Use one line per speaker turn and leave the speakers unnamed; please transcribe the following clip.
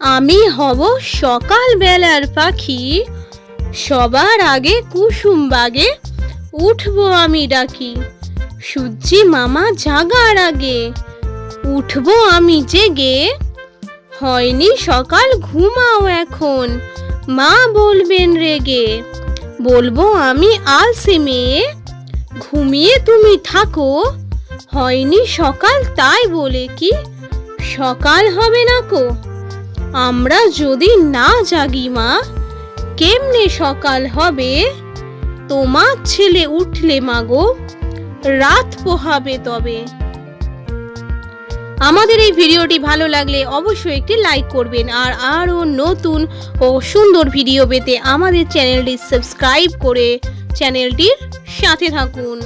আমি হব সকাল বেলার পাখি, সবার আগে কুসুম বাগে উঠবো আমি ডাকি। সূর্যি মামা জাগার আগে উঠবো আমি জেগে। হয়নি সকাল ঘুমাও এখন, মা বলবেন রেগে। বলবো আমি আলসে মেয়ে, ঘুমিয়ে তুমি থাকো। হয়নি সকাল তাই বলে কি সকাল হবে না কো। আমরা যদি না জাগি মা, কেমনে সকাল হবে। তোমার ছেলে উঠলে মাগো, রাত পোহাবে তবে। আমাদের এই ভিডিওটি ভালো লাগলে অবশ্যই একটি লাইক করবেন, আর আরও নতুন ও সুন্দর ভিডিও পেতে আমাদের চ্যানেলটি সাবস্ক্রাইব করে চ্যানেলটির সাথে থাকুন।